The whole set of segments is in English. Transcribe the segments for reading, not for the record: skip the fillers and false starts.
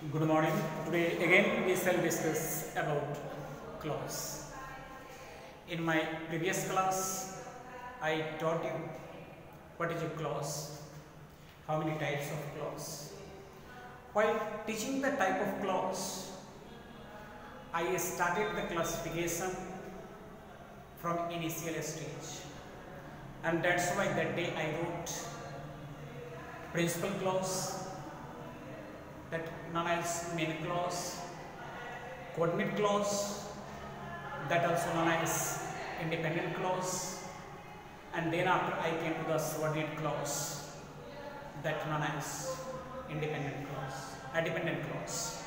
Good morning. Today again we shall discuss about clause. In my previous class I taught you what is a clause, how many types of clause. While teaching the type of clause, I started the classification from initial stage, and that's why that day I wrote principal clause, that known as main clause, coordinate clause, that also known as independent clause, and then after I came to the subordinate clause, that known as dependent clause.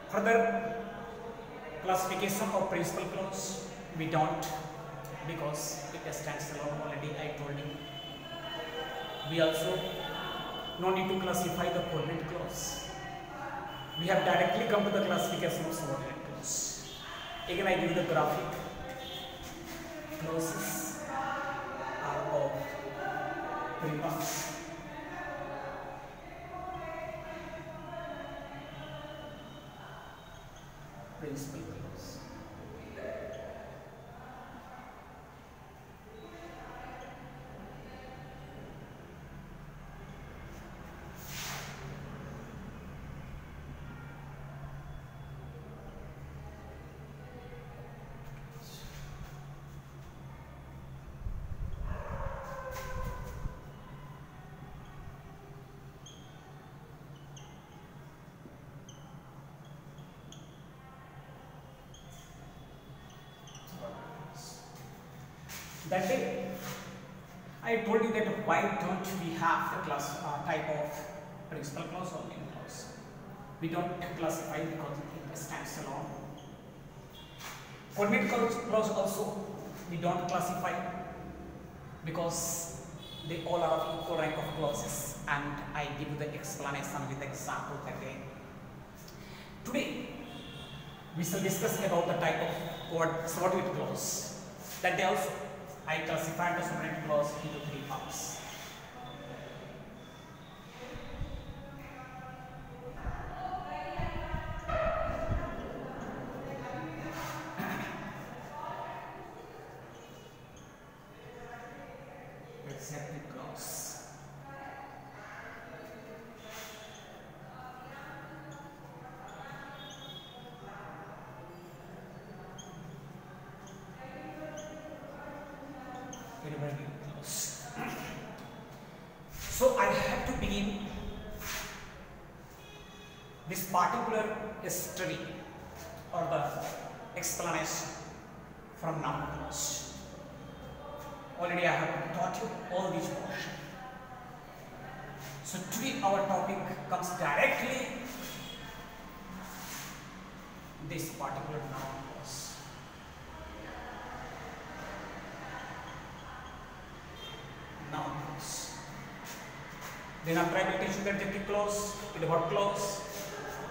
Further classification of principal clause we don't, because it stands alone already. I told you. We also no need to classify the coordinate clause. We have directly come to the classification of subordinate clause. Again, I give the graphic. Clauses are of three parts. Principal clause, that day I told you that why don't we have the class type of principal clause or main clause. We don't classify because it stands alone. Coordinate clause also we don't classify because they all are of equal rank of clauses, and I give you the explanation with example that day. Today we shall discuss about the type of subordinate clause. That day also I classified the subordinate clause into three parts. Accepted clause, clause. So I have to begin this particular study or the explanation from noun clause. Already I have taught you all these portions. So today our topic comes directly this particular noun clause. Noun clause. Then after I will teach you the adjective clause, the verb clause,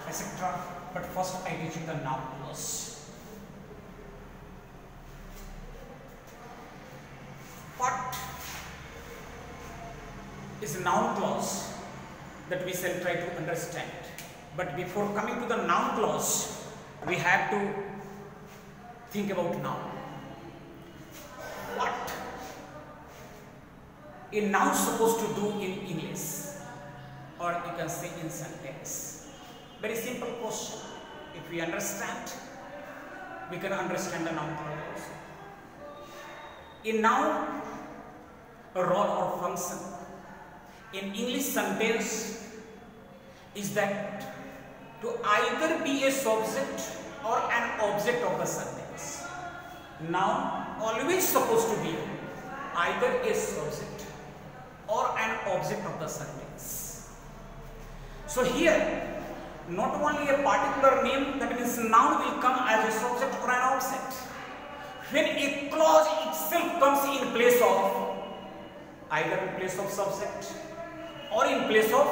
etc. But first I teach you the noun clause. What is a noun clause that we shall try to understand. But before coming to the noun clause, we have to think about noun. What a noun supposed to do in English, or you can say in sentence? Very simple question. If we understand, we can understand the noun clause also. A noun, a role or function in English sentence is that to either be a subject or an object of the sentence. Noun always supposed to be either a subject or an object of the sentence. So here, not only a particular name, that means noun will come as a subject or an object. When a clause itself comes in place of, either in place of subject or in place of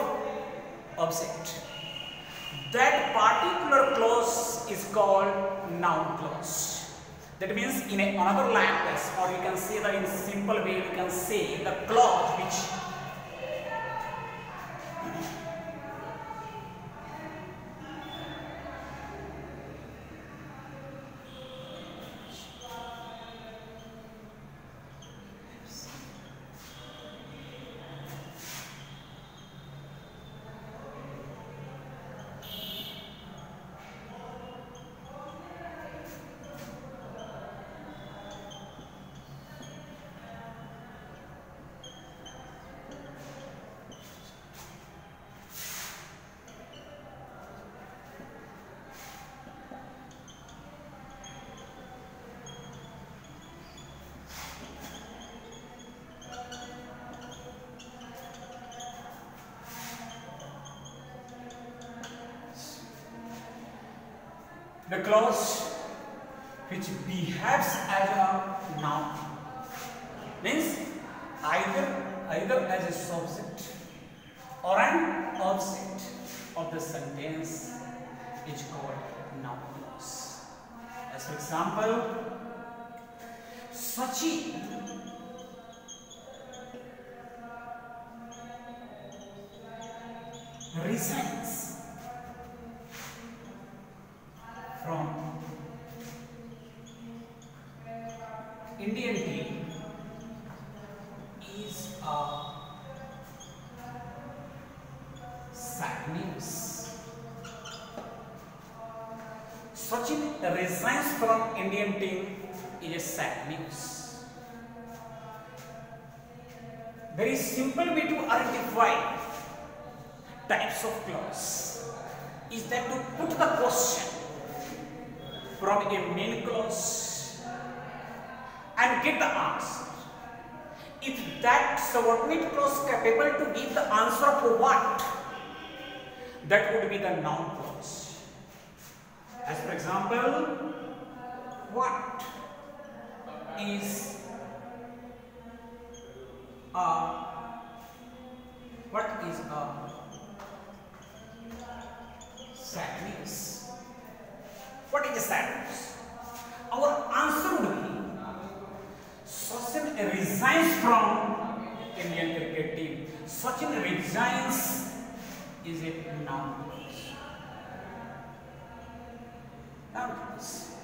object, that particular clause is called noun clause. That means in another language, or you can say that in simple way, we can say the clause which the clause which behaves as a noun, means either as a subject or an object of the sentence is called noun clause. As for example, Sachin resigns from Indian team is a sad news. Sachin resigns from Indian team is a sad news. Very simple way to identify types of clause is that to put the question from a main clause and get the answer. If that subordinate clause capable to give the answer of what, that would be the noun clause. As for example, what is a sadness? What is a sadness? Our answer would be Sachin resigns from Indian cricket team. Sachin resigns is a noun clause. Noun clause.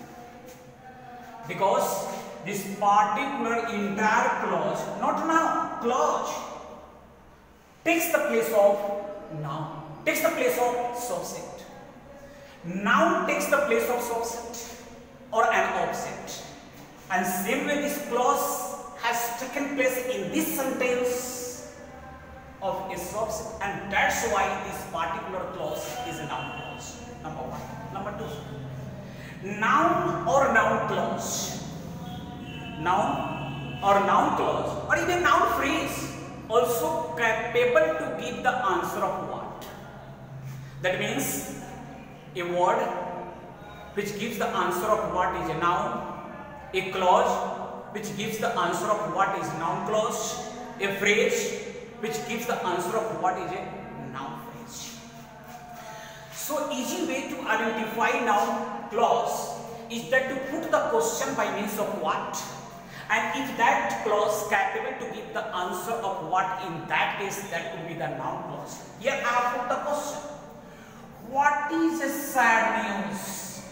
Because this particular entire clause, not noun, clause, takes the place of noun, takes the place of subject. Noun takes the place of subject or an object. And same way this clause has taken place in this sentence of a subject, and that's why this particular clause is a noun clause. Number one. Number two, noun or noun clause, noun or noun clause, or even noun phrase also capable to give the answer of what. That means a word which gives the answer of what is a noun, a clause which gives the answer of what is noun clause, a phrase which gives the answer of what is a noun phrase. So easy way to identify noun clause is that to put the question by means of what, and if that clause capable to give the answer of what, in that case that will be the noun clause. Here I have put the question. What is a sad news?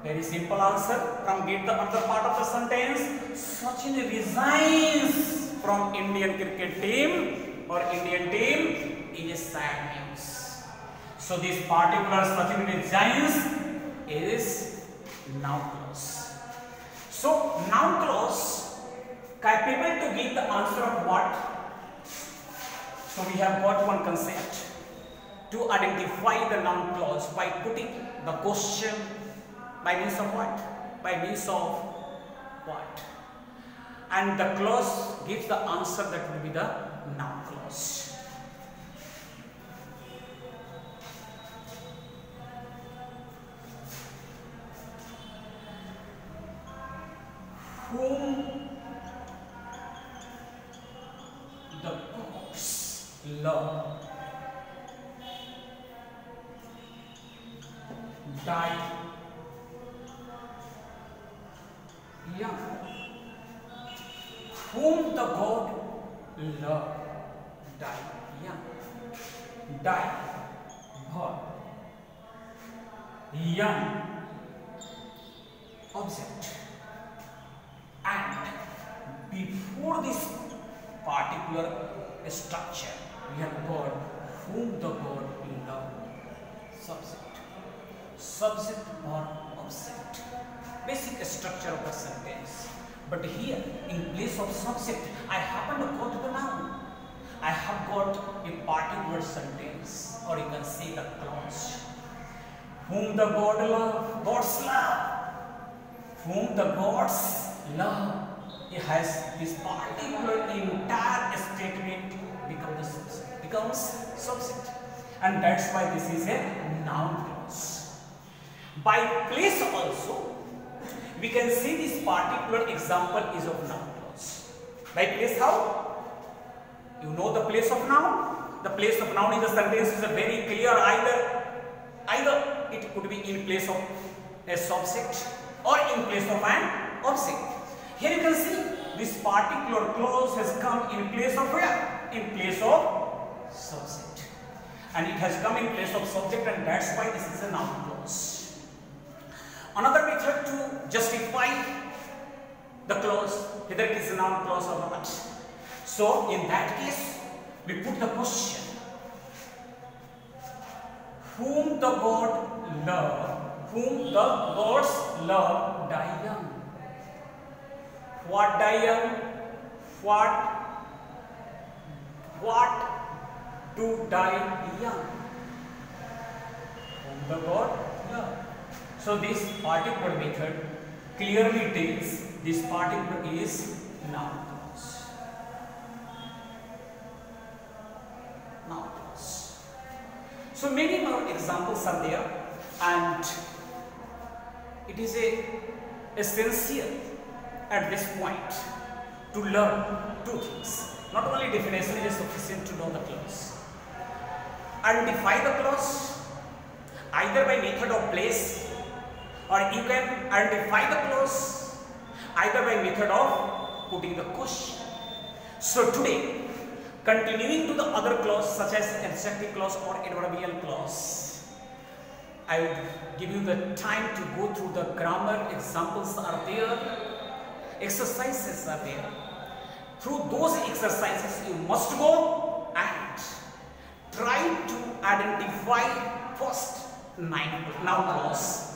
Very simple answer from get the other part of the sentence. Sachin resigns from Indian cricket team or Indian team is a sad news. So this particular Sachin resigns is noun clause. So noun clause capable to give the answer of what? So we have got one concept to identify the noun clause by putting the question by means of what? By means of what? And the clause gives the answer, that will be the noun clause. Whom the gods love die young. Whom the god love die young. Die, born, young, object. And before this particular structure, we have got whom the god love, subject. Subject or object. Basic structure of the sentence. But here, in place of subject, I happen to go to the noun. I have got a particular sentence, or you can say the clause. Whom the god love, gods love. Whom the gods love. It has this particular entire statement becomes subject. And that's why this is a noun clause. clause. By place also, we can see this particular example is of noun clause. By place how? You know the place of noun? The place of noun in the sentence is a very clear, either it could be in place of a subject or in place of an object. Here you can see this particular clause has come in place of where? In place of subject. And it has come in place of subject, and that's why this is a noun clause. Another method to justify the clause, whether it is a noun clause or not. So in that case, we put the question, whom the God loved, whom the gods love die young. What die young? What to die young? Whom the God love. So this particular method clearly tells this particular is noun clause. Noun clause. So many more examples are there, and it is essential at this point to learn two things. Not only definition is sufficient to know the clause. Identify the clause either by method of place, or you can identify the clause either by method of putting the question. So today, continuing to the other clause such as adjective clause or adverbial clause, I would give you the time to go through the grammar. Examples are there, exercises are there. Through those exercises you must go and try to identify first noun clause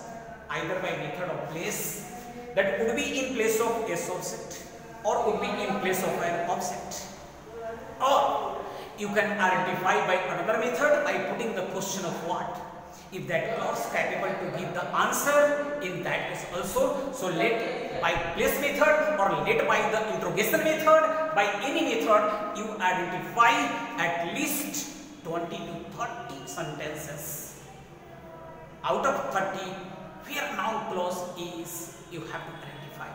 either by method of place, that would be in place of a subject or would be in place of an object, or you can identify by another method by putting the question of what. If that clause capable to give the answer, in that case also, so let by place method or let by the interrogation method, by any method you identify at least 20 to 30 sentences. Out of 30, where noun clause is, you have to identify.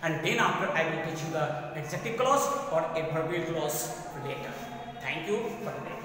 And then after I will teach you the adjective clause or adverbial clause later. Thank you for the day.